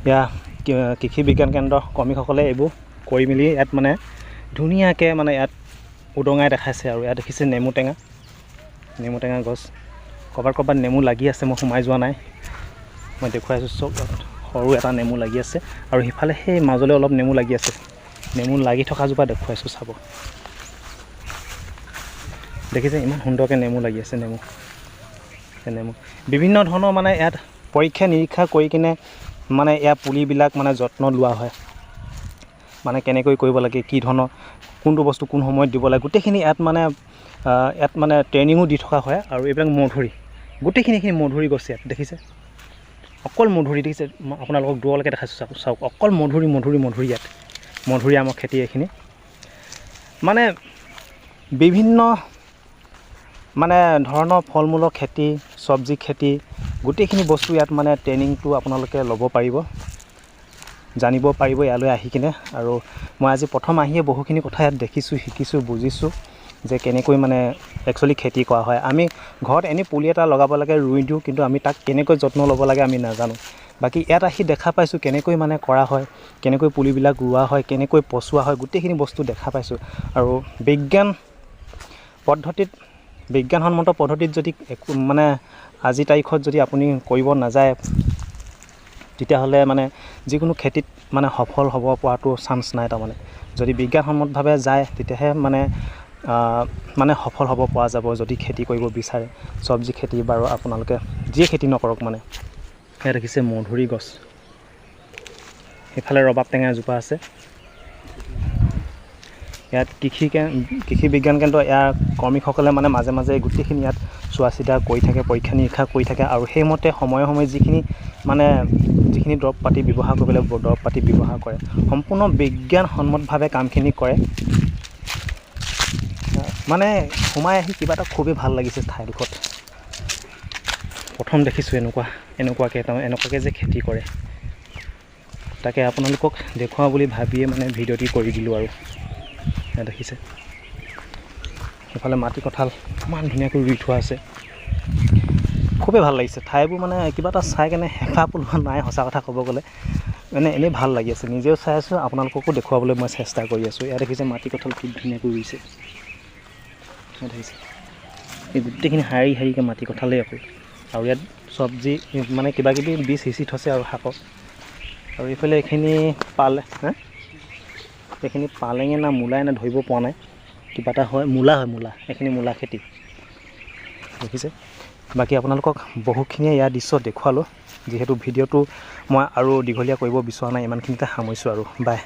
এয়া কৃষি বিজ্ঞান কেন্দ্ৰৰ কৰ্মীসকলে এইবোৰ কৰি মেলি ইয়াত মানে ধুনীয়াকৈ মানে ইয়াত উদঙাই দেখাইছে। আৰু ইয়াত দেখিছে নেমু টেঙা গছ, ক'ৰবাত নেমু লাগি আছে, মই সোমাই যোৱা নাই, মই দেখুৱাইছোঁ। চব সৰু এটা নেমু লাগি আছে, আৰু সিফালে সেই মাজলৈ অলপ নেমু লাগি আছে। নেমু লাগি থকা জোপা দেখুৱাইছোঁ, চাব। দেখিছে ইমান সুন্দৰকৈ নেমু লাগি আছে। নেমু বিভিন্ন ধৰণৰ মানে ইয়াত পৰীক্ষা নিৰীক্ষা কৰি কিনে মানে ইয়াৰ পুলিবিলাক মানে যত্ন লোৱা হয়। মানে কেনেকৈ কৰিব লাগে, কি ধৰণৰ কোনটো বস্তু কোন সময়ত দিব লাগে, গোটেইখিনি ইয়াত মানে ট্ৰেইনিঙো দি থকা হয়। আৰু এইবিলাক মধুৰি, গোটেইখিনি মধুৰি গছ ইয়াত দেখিছে, অকল মধুৰি। দেখিছে, মই আপোনালোকক দূৰলৈকে দেখাইছোঁ, চাওক অকল মধুৰি ইয়াত মধুৰি আমৰ খেতি। এইখিনি মানে বিভিন্ন মানে ধৰণৰ ফল মূলৰ খেতি, চব্জি খেতি, গোটেইখিনি বস্তু ইয়াত মানে ট্ৰেইনিংটো আপোনালোকে ল'ব পাৰিব, জানিব পাৰিব ইয়ালৈ আহি কিনে। আৰু মই আজি প্ৰথম আহিয়ে বহুখিনি কথা ইয়াত দেখিছোঁ, শিকিছোঁ, বুজিছোঁ যে কেনেকৈ মানে একচুৱেলি খেতি কৰা হয়। আমি ঘৰত এনেই পুলি এটা লগাব লাগে, ৰুই দিওঁ, কিন্তু আমি তাক কেনেকৈ যত্ন ল'ব লাগে আমি নাজানো। বাকী ইয়াত আহি দেখা পাইছোঁ কেনেকৈ মানে কৰা হয়, কেনেকৈ পুলিবিলাক ৰোৱা হয়, কেনেকৈ পচোৱা হয়, গোটেইখিনি বস্তু দেখা পাইছোঁ। আৰু বিজ্ঞানসন্মত পদ্ধতিত যদি মানে আজিৰ তাৰিখত যদি আপুনি কৰিব নাযায়, তেতিয়াহ'লে মানে যিকোনো খেতিত মানে সফল হ'ব পৰাটো চান্স নাই। তাৰমানে যদি বিজ্ঞানসন্মতভাৱে যায়, তেতিয়াহে মানে সফল হ'ব পৰা যাব। যদি খেতি কৰিব বিচাৰে, চব্জি খেতি বাৰু আপোনালোকে যিয়ে খেতি নকৰক মানে। ইয়াত দেখিছে মধুৰি গছ, সেইফালে ৰবাব টেঙা এজোপা আছে। ইয়াত কৃষি বিজ্ঞান কেন্দ্ৰ ইয়াৰ কৰ্মীসকলে মানে মাজে মাজে গোটেইখিনি ইয়াত চোৱা চিতা কৰি থাকে, পৰীক্ষা নিৰীক্ষা কৰি থাকে। আৰু সেইমতে সময়ে যিখিনি দৰৱ পাতি ব্যৱহাৰ কৰিব লাগিব, দৰৱ পাতি ব্যৱহাৰ কৰে, সম্পূৰ্ণ বিজ্ঞানসন্মতভাৱে কামখিনি কৰে। মানে সোমাই আহি কিবা এটা খুবেই ভাল লাগিছে ঠাইডোখৰত। প্ৰথম দেখিছোঁ এনেকুৱাকৈ যে খেতি কৰে। তাকে আপোনালোকক দেখুৱাওঁ বুলি ভাবিয়ে মানে ভিডিঅ'টি কৰি দিলোঁ। আৰু দেখিছে সেইফালে মাটি কঁঠাল ইমান ধুনীয়াকৈ ৰুই থোৱা আছে, খুবেই ভাল লাগিছে ঠাইবোৰ। মানে কিবা এটা চাই কেনে হেঁপাহ পলোৱা নাই, সঁচা কথা ক'ব গ'লে। মানে এনেই ভাল লাগি আছে, নিজেও চাই আছোঁ, আপোনালোককো দেখুৱাবলৈ মই চেষ্টা কৰি আছোঁ। ইয়াত দেখিছে মাটি কঁঠাল কি ধুনীয়াকৈ ৰুইছে। দেখিছে এই গোটেইখিনি শাৰীকৈ মাটি কঁঠালেই অকল। আৰু ইয়াত চব্জি মানে কিবাকিবি বীজ সিঁচি থৈছে আৰু শাকৰ। আৰু এইফালে এইখিনি পালেঙে না মূলাই না ধৰিব পৰা নাই, কিবা এটা হয়, মূলা এইখিনি মূলা খেতি দেখিছে। বাকী আপোনালোকক বহুখিনিয়ে ইয়াৰ দৃশ্য দেখুৱালোঁ। যিহেতু ভিডিঅ'টো মই আৰু দীঘলীয়া কৰিব বিচৰা নাই, ইমানখিনিতে সামৰিছোঁ আৰু বাই।